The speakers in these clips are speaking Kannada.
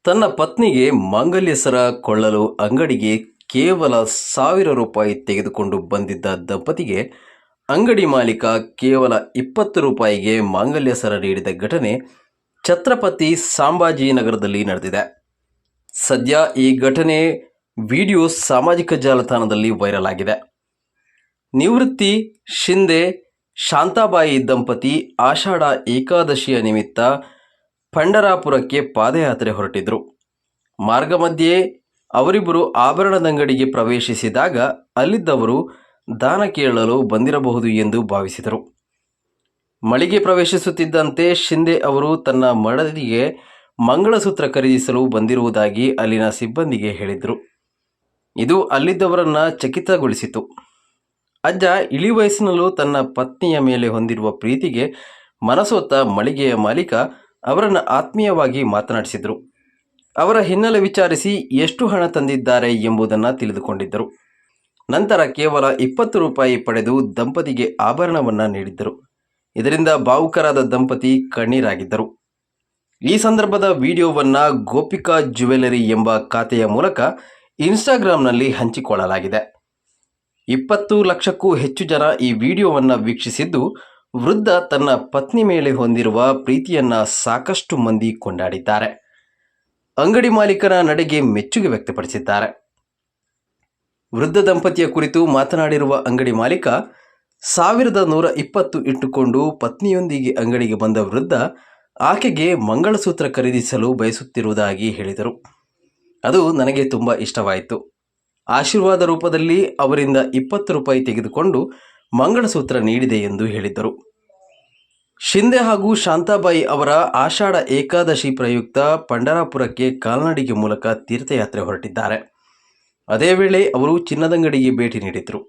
ತನ್ನ ಪತ್ನಿಗೆ ಮಾಂಗಲ್ಯ ಸರ ಕೊಳ್ಳಲು ಅಂಗಡಿಗೆ ಕೇವಲ 1,000 ರೂಪಾಯಿ ತೆಗೆದುಕೊಂಡು ಬಂದಿದ್ದ ದಂಪತಿಗೆ ಅಂಗಡಿ ಮಾಲೀಕ ಕೇವಲ 20 ರೂಪಾಯಿಗೆ ಮಾಂಗಲ್ಯ ಸರ ನೀಡಿದ ಘಟನೆ ಛತ್ರಪತಿ ಸಂಭಾಜಿನಗರದಲ್ಲಿ ನಡೆದಿದೆ. ಸದ್ಯ ಈ ಘಟನೆ ವಿಡಿಯೋ ಸಾಮಾಜಿಕ ಜಾಲತಾಣದಲ್ಲಿ ವೈರಲ್ ಆಗಿದೆ. ನಿವೃತ್ತಿ ಶಿಂದೆ ಶಾಂತಾಬಾಯಿ ದಂಪತಿ ಆಷಾಢ ಏಕಾದಶಿಯ ನಿಮಿತ್ತ ಪಂಢರಾಪುರಕ್ಕೆ ಪಾದಯಾತ್ರೆ ಹೊರಟಿದ್ರು. ಮಾರ್ಗ ಮಧ್ಯೆ ಅವರಿಬ್ಬರು ಆಭರಣದ ಅಂಗಡಿಗೆ ಪ್ರವೇಶಿಸಿದಾಗ ಅಲ್ಲಿದ್ದವರು ದಾನ ಕೇಳಲು ಬಂದಿರಬಹುದು ಎಂದು ಭಾವಿಸಿದರು. ಮಳಿಗೆ ಪ್ರವೇಶಿಸುತ್ತಿದ್ದಂತೆ ಶಿಂದೆ ಅವರು ತನ್ನ ಮಡದಿಗೆ ಮಂಗಳಸೂತ್ರ ಖರೀದಿಸಲು ಬಂದಿರುವುದಾಗಿ ಅಲ್ಲಿನ ಸಿಬ್ಬಂದಿಗೆ ಹೇಳಿದರು. ಇದು ಅಲ್ಲಿದ್ದವರನ್ನ ಚಕಿತಗೊಳಿಸಿತು. ಅಜ್ಜ ಇಳಿ ವಯಸ್ಸಿನಲ್ಲೂ ತನ್ನ ಪತ್ನಿಯ ಮೇಲೆ ಹೊಂದಿರುವ ಪ್ರೀತಿಗೆ ಮನಸೋತ ಮಳಿಗೆಯ ಮಾಲೀಕ ಅವರನ್ನು ಆತ್ಮೀಯವಾಗಿ ಮಾತನಾಡಿಸಿದರು. ಅವರ ಹಿನ್ನೆಲೆ ವಿಚಾರಿಸಿ ಎಷ್ಟು ಹಣ ತಂದಿದ್ದಾರೆ ಎಂಬುದನ್ನು ತಿಳಿದುಕೊಂಡಿದ್ದರು. ನಂತರ ಕೇವಲ 20 ರೂಪಾಯಿ ಪಡೆದು ದಂಪತಿಗೆ ಆಭರಣವನ್ನು ನೀಡಿದ್ದರು. ಇದರಿಂದ ಭಾವುಕರಾದ ದಂಪತಿ ಕಣ್ಣೀರಾಗಿದ್ದರು. ಈ ಸಂದರ್ಭದ ವಿಡಿಯೋವನ್ನು ಗೋಪಿಕಾ ಜ್ಯುವೆಲರಿ ಎಂಬ ಖಾತೆಯ ಮೂಲಕ ಇನ್ಸ್ಟಾಗ್ರಾಂನಲ್ಲಿ ಹಂಚಿಕೊಳ್ಳಲಾಗಿದೆ. 20 ಲಕ್ಷಕ್ಕೂ ಹೆಚ್ಚು ಜನ ಈ ವಿಡಿಯೋವನ್ನು ವೀಕ್ಷಿಸಿದ್ದು, ವೃದ್ಧ ತನ್ನ ಪತ್ನಿ ಮೇಲೆ ಹೊಂದಿರುವ ಪ್ರೀತಿಯನ್ನ ಸಾಕಷ್ಟು ಮಂದಿ ಕೊಂಡಾಡಿದ್ದಾರೆ. ಅಂಗಡಿ ಮಾಲೀಕನ ನಡೆಗೆ ಮೆಚ್ಚುಗೆ ವ್ಯಕ್ತಪಡಿಸಿದ್ದಾರೆ. ವೃದ್ಧ ದಂಪತಿಯ ಕುರಿತು ಮಾತನಾಡಿರುವ ಅಂಗಡಿ ಮಾಲೀಕ, 1,120 ಇಟ್ಟುಕೊಂಡು ಪತ್ನಿಯೊಂದಿಗೆ ಅಂಗಡಿಗೆ ಬಂದ ವೃದ್ಧ ಆಕೆಗೆ ಮಂಗಳಸೂತ್ರ ಖರೀದಿಸಲು ಬಯಸುತ್ತಿರುವುದಾಗಿ ಹೇಳಿದರು. ಅದು ನನಗೆ ತುಂಬ ಇಷ್ಟವಾಯಿತು. ಆಶೀರ್ವಾದ ರೂಪದಲ್ಲಿ ಅವರಿಂದ 20 ರೂಪಾಯಿ ತೆಗೆದುಕೊಂಡು ಮಂಗಳಸೂತ್ರ ನೀಡಿದೆ ಎಂದು ಹೇಳಿದ್ದರು. ಶಿಂದೆ ಹಾಗೂ ಶಾಂತಾಬಾಯಿ ಅವರ ಆಷಾಢ ಏಕಾದಶಿ ಪ್ರಯುಕ್ತ ಪಂಢರಾಪುರಕ್ಕೆ ಕಾಲ್ನಡಿಗೆ ಮೂಲಕ ತೀರ್ಥಯಾತ್ರೆ ಹೊರಟಿದ್ದಾರೆ. ಅದೇ ವೇಳೆ ಅವರು ಚಿನ್ನದಂಗಡಿಗೆ ಭೇಟಿ ನೀಡಿದರು.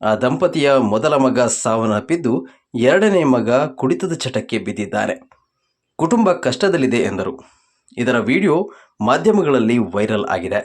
ಆ ದಂಪತಿಯ ಮೊದಲ ಮಗ ಸಾವನ್ನಪ್ಪಿದ್ದು, ಎರಡನೇ ಮಗ ಕುಡಿತದ ಚಟಕ್ಕೆ ಬಿದ್ದಿದ್ದಾನೆ. ಕುಟುಂಬ ಕಷ್ಟದಲ್ಲಿದೆ ಎಂದರು. ಇದರ ವಿಡಿಯೋ ಮಾಧ್ಯಮಗಳಲ್ಲಿ ವೈರಲ್ ಆಗಿದೆ.